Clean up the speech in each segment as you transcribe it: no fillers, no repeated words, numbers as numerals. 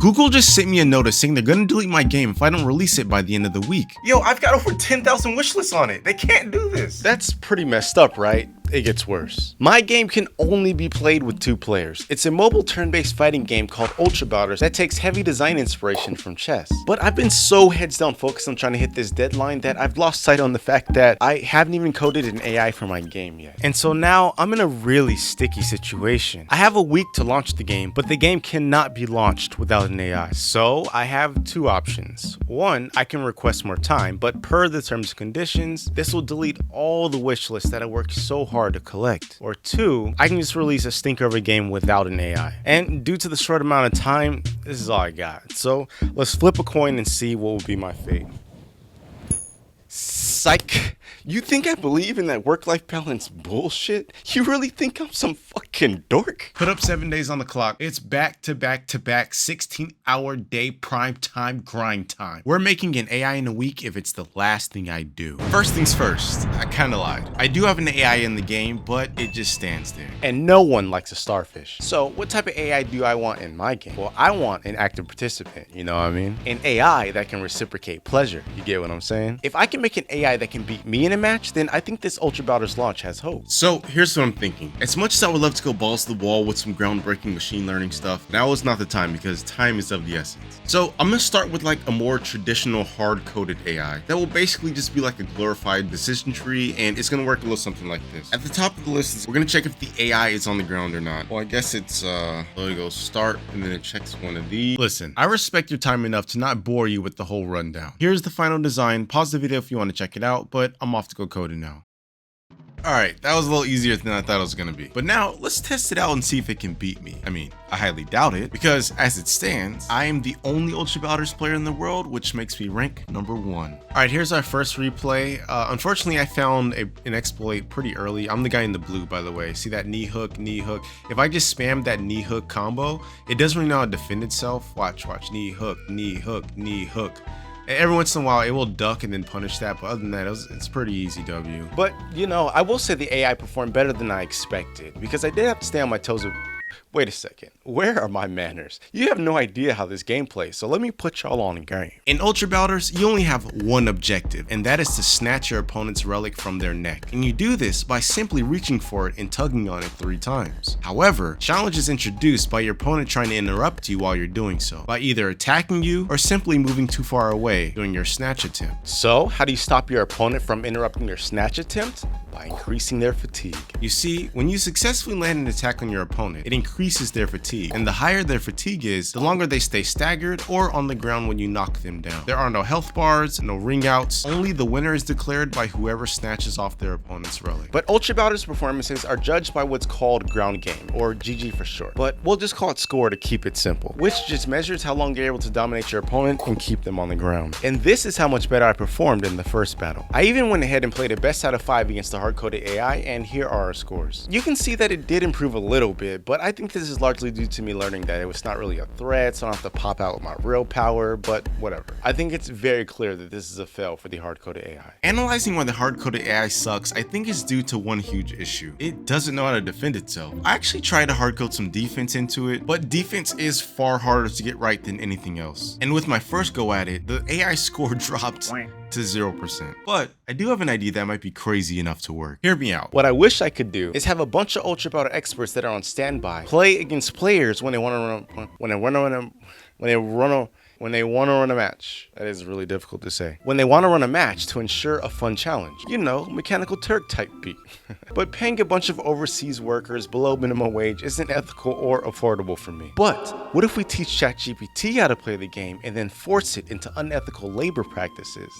Google just sent me a notice saying they're gonna delete my game if I don't release it by the end of the week. Yo, I've got over 10,000 wishlists on it. They can't do this. That's pretty messed up, right? It gets worse. My game can only be played with 2 players. It's a mobile turn-based fighting game called Bouters that takes heavy design inspiration from chess. But I've been so heads down focused on trying to hit this deadline that I've lost sight on the fact that I haven't even coded an AI for my game yet. And so now I'm in a really sticky situation. I have a week to launch the game, but the game cannot be launched without an AI. So I have 2 options. One, I can request more time, but per the terms and conditions, this will delete all the wish lists that I worked so hard to collect. Or 2, I can just release a stinker of a game without an AI. And due to the short amount of time, this is all I got. So let's flip a coin and see what will be my fate. Psych. You think I believe in that work-life balance bullshit? You really think I'm some fucking dork? Put up 7 days on the clock. It's back to back to back 16-hour day prime time grind time. We're making an AI in a week if it's the last thing I do. First things first, I kinda lied. I do have an AI in the game, but it just stands there. And no one likes a starfish. So what type of AI do I want in my game? Well, I want an active participant, you know what I mean? An AI that can reciprocate pleasure. You get what I'm saying? If I can make an AI that can beat me in a match, then I think this Ultra Bouters launch has hope. So here's what I'm thinking. As much as I would love to go balls to the wall with some groundbreaking machine learning stuff, now is not the time because time is of the essence. So I'm gonna start with like a more traditional hard-coded AI that will basically just be like a glorified decision tree, and it's gonna work a little something like this. At the top of the list is we're gonna check if the AI is on the ground or not. Well, I guess it's there you go, start, and then it checks one of these. Listen, I respect your time enough to not bore you with the whole rundown. Here's the final design. Pause the video if you want to check it out, but I'm off to go coding now. Alright, that was a little easier than I thought it was gonna be. But now, let's test it out and see if it can beat me. I mean, I highly doubt it, because as it stands, I am the only Ultra Bouters player in the world, which makes me rank number 1. Alright, here's our first replay. Unfortunately, I found an exploit pretty early. I'm the guy in the blue, by the way. See that knee hook, knee hook? If I just spam that knee hook combo, it doesn't really know how to defend itself. Watch, knee hook, knee hook, knee hook. Every once in a while, it will duck and then punish that, but other than that, it's pretty easy W. But, you know, I will say the AI performed better than I expected, because I did have to stay on my toes. Wait a second, where are my manners? You have no idea how this game plays, so let me put y'all on a game. In Ultra Bouters, you only have one objective, and that is to snatch your opponent's relic from their neck. And you do this by simply reaching for it and tugging on it 3 times. However, challenge is introduced by your opponent trying to interrupt you while you're doing so, by either attacking you or simply moving too far away during your snatch attempt. So, how do you stop your opponent from interrupting their snatch attempt? By increasing their fatigue. You see, when you successfully land an attack on your opponent, it increases their fatigue, and the higher their fatigue is, the longer they stay staggered or on the ground when you knock them down. There are no health bars, no ring outs, only the winner is declared by whoever snatches off their opponent's relic. But Ultra Bouters performances are judged by what's called ground game, or GG for short, but we'll just call it score to keep it simple, which just measures how long you're able to dominate your opponent and keep them on the ground. And this is how much better I performed in the first battle. I even went ahead and played a best out of 5 against the hard-coded AI, and here are our scores. You can see that it did improve a little bit, but I think this is largely due to me learning that it was not really a threat, so I don't have to pop out with my real power, but whatever. I think it's very clear that this is a fail for the hard-coded AI. Analyzing why the hard-coded AI sucks, I think is due to one huge issue. It doesn't know how to defend itself. I actually tried to hard-code some defense into it, but defense is far harder to get right than anything else. And with my first go at it, the AI score dropped to 0%. But I do have an idea that might be crazy enough to work. Hear me out. What I wish I could do is have a bunch of Ultra Bouter experts that are on standby play against players when they want to run a match. That is really difficult to say. When they want to run a match to ensure a fun challenge. You know, Mechanical Turk type beat. But paying a bunch of overseas workers below minimum wage isn't ethical or affordable for me. But what if we teach ChatGPT how to play the game and then force it into unethical labor practices?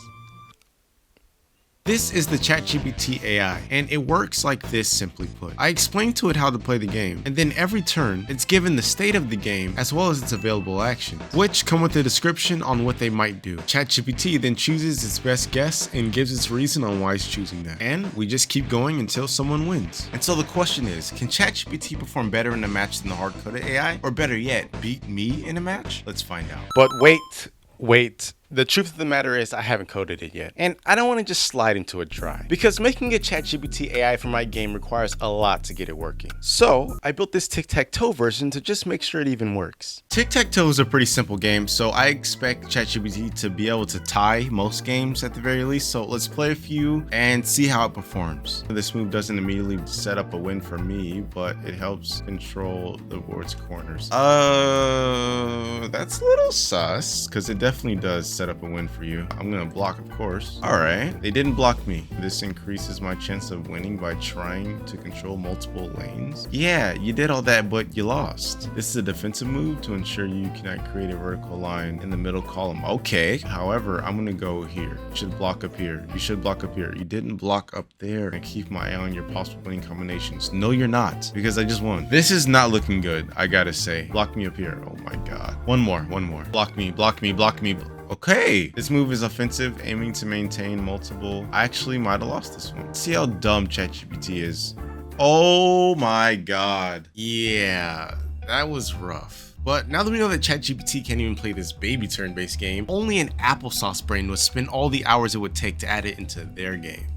This is the ChatGPT AI, and it works like this, simply put. I explain to it how to play the game, and then every turn, it's given the state of the game as well as its available actions, which come with a description on what they might do. ChatGPT then chooses its best guess and gives its reason on why it's choosing that. And we just keep going until someone wins. And so the question is, can ChatGPT perform better in a match than the hard-coded AI? Or better yet, beat me in a match? Let's find out. But wait. Wait, the truth of the matter is I haven't coded it yet, and I don't want to just slide into it dry, because making a ChatGPT AI for my game requires a lot to get it working. So I built this tic-tac-toe version to just make sure it even works. Tic-tac-toe is a pretty simple game, so I expect ChatGPT to be able to tie most games at the very least, so let's play a few and see how it performs. This move doesn't immediately set up a win for me, but it helps control the board's corners. That's a little sus, because it definitely does set up a win for you. I'm gonna block, of course. All right, they didn't block me. This increases my chance of winning by trying to control multiple lanes. Yeah, you did all that, but you lost. This is a defensive move to ensure you cannot create a vertical line in the middle column. Okay, however, I'm gonna go here. You should block up here. You should block up here. You didn't block up there. And keep my eye on your possible winning combinations. No, you're not, because I just won. This is not looking good, I gotta say. Block me up here. Oh my god. One more. Block me, block me, block me. Okay, this move is offensive, aiming to maintain multiple. I actually might have lost this one. See how dumb ChatGPT is. Oh my god. Yeah, that was rough. But now that we know that ChatGPT can't even play this baby turn-based game, only an applesauce brain would spend all the hours it would take to add it into their game.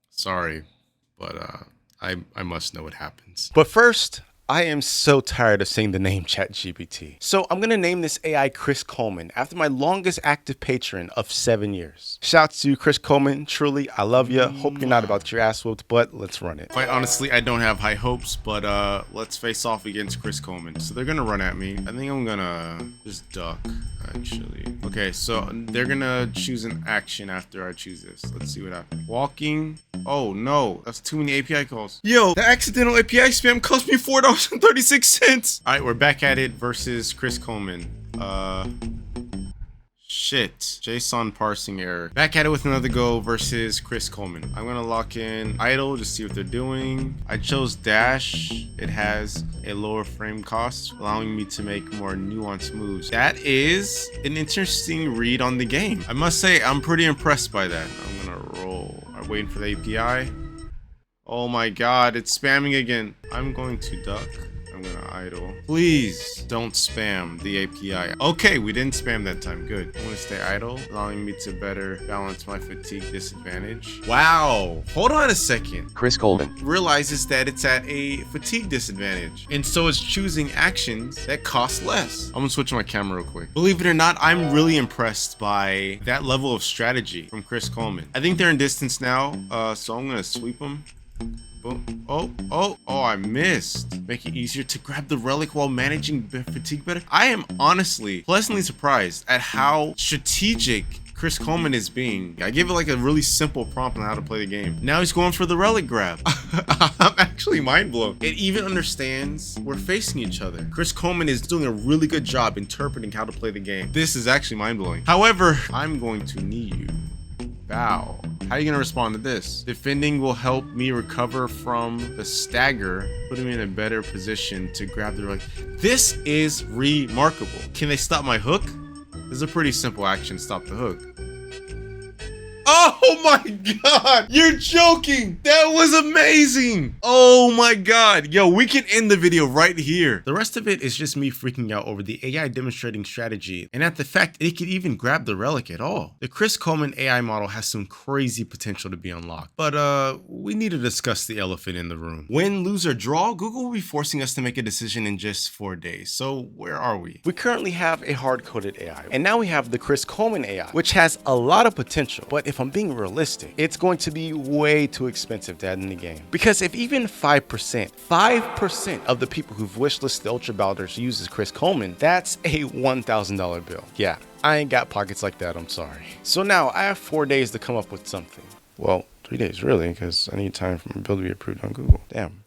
Sorry, but I must know what happens. But first, I am so tired of saying the name ChatGPT. So I'm gonna name this AI Chris Coleman after my longest active patron of 7 years. Shouts to you, Chris Coleman. Truly, I love ya. Hope you're not about to get your ass whooped, but let's run it. Quite honestly, I don't have high hopes, but let's face off against Chris Coleman. So they're gonna run at me. I think I'm gonna just duck, actually. Okay, so they're gonna choose an action after I choose this. Let's see what happens. Walking. Oh no, that's too many API calls. Yo, the accidental API spam cost me $4.36. All right, we're back at it versus Chris Coleman. Shit, JSON parsing error. Back at it with another go versus Chris Coleman. I'm gonna lock in idle to see what they're doing. I chose dash. It has a lower frame cost, allowing me to make more nuanced moves. That is an interesting read on the game. I must say, I'm pretty impressed by that. I'm gonna roll. I'm waiting for the API. Oh my god, it's spamming again. I'm going to duck. I'm gonna idle. Please don't spam the API. Okay, we didn't spam that time. Good. I'm gonna stay idle, allowing me to better balance my fatigue disadvantage. Wow. Hold on a second. Chris Coleman Realizes that it's at a fatigue disadvantage, and so it's choosing actions that cost less. I'm gonna switch my camera real quick. Believe it or not, I'm really impressed by that level of strategy from Chris Coleman. I think they're in distance now, so I'm gonna sweep them. Boom. Oh, I missed. Make it easier to grab the relic while managing fatigue better. I am honestly pleasantly surprised at how strategic Chris Coleman is being. I gave it like a really simple prompt on how to play the game. Now he's going for the relic grab. I'm actually mind blown. It even understands we're facing each other. Chris Coleman is doing a really good job interpreting how to play the game. This is actually mind blowing. However, I'm going to knee you. Bow. How are you gonna respond to this? Defending will help me recover from the stagger, putting me in a better position to grab the relic. This is remarkable. Can they stop my hook? This is a pretty simple action, stop the hook. Oh my god! You're joking! That was amazing! Oh my god! Yo, we can end the video right here. The rest of it is just me freaking out over the AI demonstrating strategy and at the fact it could even grab the relic at all. The Chris Coleman AI model has some crazy potential to be unlocked, but we need to discuss the elephant in the room. Win, lose, or draw, Google will be forcing us to make a decision in just 4 days. So where are we? We currently have a hard-coded AI, and now we have the Chris Coleman AI, which has a lot of potential, but if I'm being realistic, it's going to be way too expensive to add in the game. Because if even 5% of the people who've wishlisted the Ultra Bouters uses Chris Coleman, that's a $1,000 bill. Yeah, I ain't got pockets like that, I'm sorry. So now I have 4 days to come up with something. Well, 3 days really, because I need time for my bill to be approved on Google. Damn.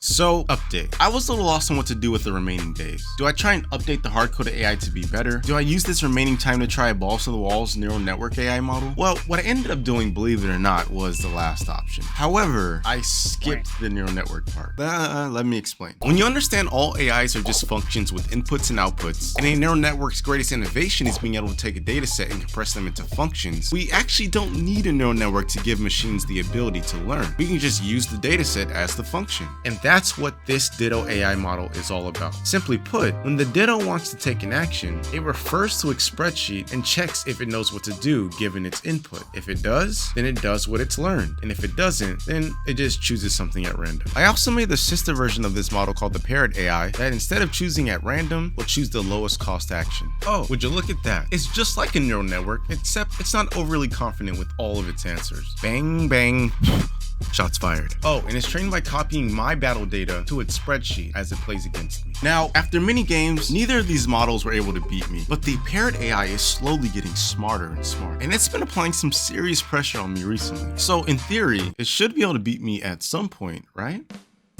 So, update. I was a little lost on what to do with the remaining days. Do I try and update the hard-coded AI to be better? Do I use this remaining time to try a balls-to-the-walls neural network AI model? Well, what I ended up doing, believe it or not, was the last option. However, I skipped the neural network part. Let me explain. When you understand all AIs are just functions with inputs and outputs, and a neural network's greatest innovation is being able to take a data set and compress them into functions, we actually don't need a neural network to give machines the ability to learn. We can just use the data set as the function. And that's what this Ditto AI model is all about. Simply put, when the Ditto wants to take an action, it refers to a spreadsheet and checks if it knows what to do given its input. If it does, then it does what it's learned. And if it doesn't, then it just chooses something at random. I also made the sister version of this model called the Parrot AI that instead of choosing at random, will choose the lowest cost action. Oh, would you look at that? It's just like a neural network, except it's not overly confident with all of its answers. Bang, bang. Shots fired. Oh, and it's trained by copying my battle data to its spreadsheet as it plays against me. Now, after many games, neither of these models were able to beat me, but the Parrot AI is slowly getting smarter and smarter, and it's been applying some serious pressure on me recently. So in theory, it should be able to beat me at some point, right?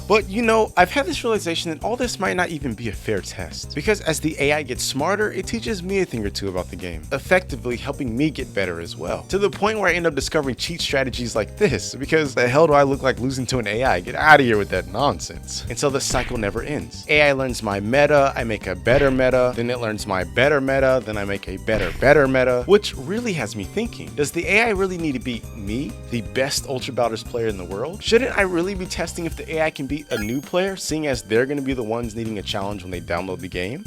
But you know, I've had this realization that all this might not even be a fair test, because as the AI gets smarter, it teaches me a thing or two about the game, effectively helping me get better as well. To the point where I end up discovering cheat strategies like this, because the hell do I look like losing to an AI? Get out of here with that nonsense. And so the cycle never ends. AI learns my meta, I make a better meta, then it learns my better meta, then I make a better meta, which really has me thinking, does the AI really need to beat me, the best Ultra Bouters player in the world? Shouldn't I really be testing if the AI can beat a new player, seeing as they're going to be the ones needing a challenge when they download the game?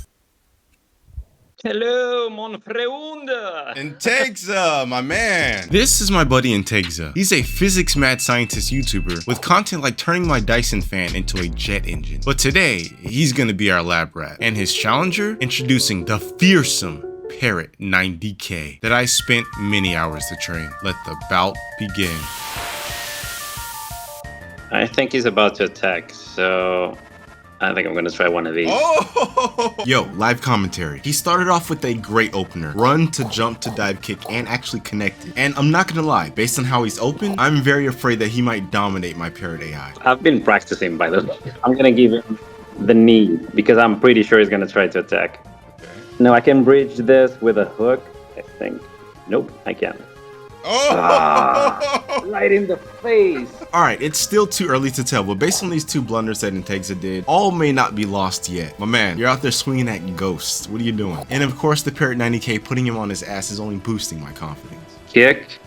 Hello, mon freund! Integza, my man. This is my buddy Integza. He's a physics mad scientist YouTuber with content like turning my Dyson fan into a jet engine. But today, he's gonna be our lab rat. And his challenger, introducing the fearsome Parrot 90K that I spent many hours to train. Let the bout begin. I think he's about to attack, so I think I'm gonna try one of these. Oh! Yo, live commentary. He started off with a great opener. Run to jump to dive kick and actually connected. And I'm not gonna lie, based on how he's open, I'm very afraid that he might dominate my Parrot AI. I've been practicing, by the way. I'm gonna give him the knee, because I'm pretty sure he's gonna try to attack. Okay. No, I can bridge this with a hook, I think. Nope, I can't. Oh! Right in the face! Alright, it's still too early to tell, but based on these two blunders that Integza did, all may not be lost yet. My man, you're out there swinging at ghosts. What are you doing? And of course, the Parrot 90K putting him on his ass is only boosting my confidence. Kick.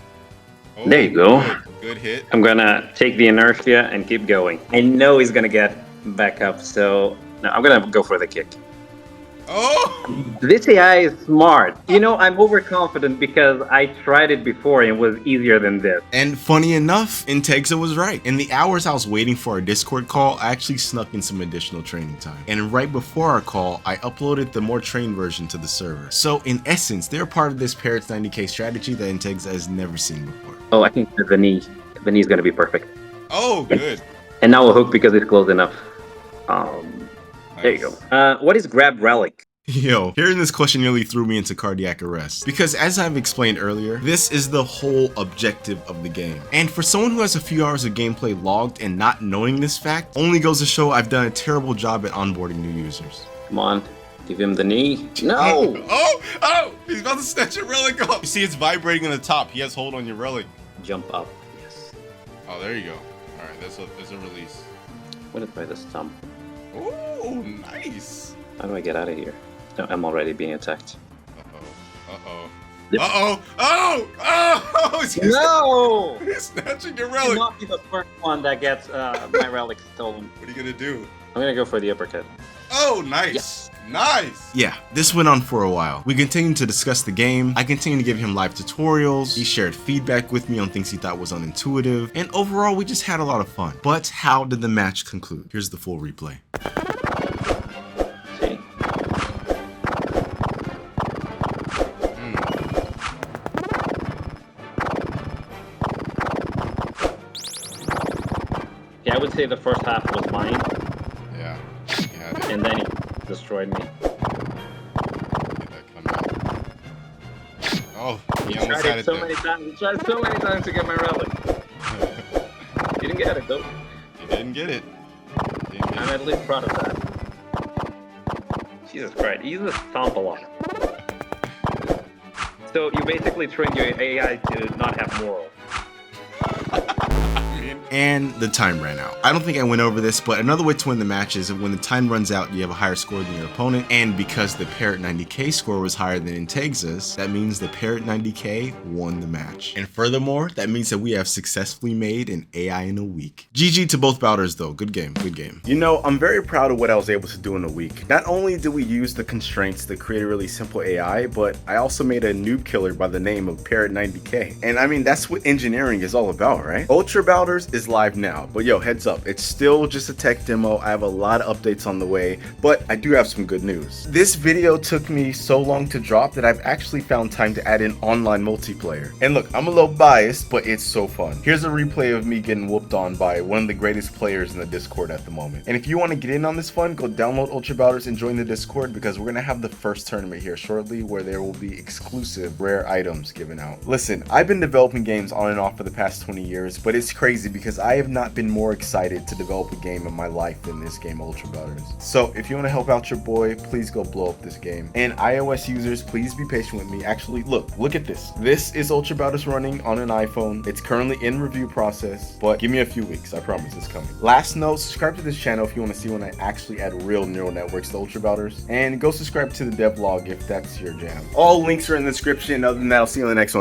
Oh, There you go. Good hit. I'm gonna take the inertia and keep going. I know he's gonna get back up, so no, I'm gonna go for the kick. Oh! This AI is smart. You know, I'm overconfident because I tried it before and it was easier than this. And funny enough, Integza was right. In the hours I was waiting for our Discord call, I actually snuck in some additional training time. And right before our call, I uploaded the more trained version to the server. So in essence, they're part of this Parrot's 90K strategy that Integza has never seen before. Oh, I think the knee is gonna be perfect. Oh, good. And now a hook because it's close enough. There you go. What is grab relic? Yo, hearing this question nearly threw me into cardiac arrest. Because as I've explained earlier, this is the whole objective of the game. And for someone who has a few hours of gameplay logged and not knowing this fact, only goes to show I've done a terrible job at onboarding new users. Come on, give him the knee. No! Oh! He's about to snatch your relic off. You see it's vibrating in the top. He has hold on your relic. Jump up. Yes. Oh, there you go. All right, there's a release. I'm gonna try this thumb. Oh, nice. How do I get out of here? No, I'm already being attacked. Yep. No! He's snatching your I'll relic. not be the first one that gets my relic stolen. What are you gonna do? I'm gonna go for the uppercut. Oh, nice. Yes. Nice. Yeah, this went on for a while. We continued to discuss the game. I continued to give him live tutorials. He shared feedback with me on things he thought was unintuitive. And overall, we just had a lot of fun. But how did the match conclude? Here's the full replay. See? Yeah, I would say the first half was mine, Yeah. and then he destroyed me. Oh, he He almost tried had it it so there. many times. He tried so many times to get my relic. He didn't get it though. He didn't get it. Didn't I'm at least proud of that. Jesus Christ, he uses stomp a lot. So you basically train your AI to not have morals. And the time ran out. I don't think I went over this, but another way to win the match is when the time runs out, you have a higher score than your opponent. And because the Parrot 90K score was higher than Integsa's, that means the Parrot 90K won the match. And furthermore, that means that we have successfully made an AI in a week. GG to both Bouters though. Good game, good game. You know, I'm very proud of what I was able to do in a week. Not only did we use the constraints to create a really simple AI, but I also made a noob killer by the name of Parrot 90K. And I mean, that's what engineering is all about, right? Ultra Bouters is live now, but yo, heads up, it's still just a tech demo. I have a lot of updates on the way, but I do have some good news. This video took me so long to drop that I've actually found time to add in online multiplayer. And look, I'm a little biased, but it's so fun. Here's a replay of me getting whooped on by one of the greatest players in the Discord at the moment. And if you want to get in on this fun, go download Ultra Bouters and join the Discord, because we're gonna have the first tournament here shortly where there will be exclusive rare items given out. Listen, I've been developing games on and off for the past 20 years, but it's crazy because I have not been more excited to develop a game in my life than this game, Ultra Bouters. So if you want to help out your boy, please go blow up this game. And iOS users, please be patient with me. Actually, look at this. This is Ultra Bouters running on an iPhone. It's currently in review process, but give me a few weeks. I promise it's coming. Last note, subscribe to this channel if you want to see when I actually add real neural networks to Ultra Bouters. And go subscribe to the devlog if that's your jam. All links are in the description. Other than that, I'll see you on the next one.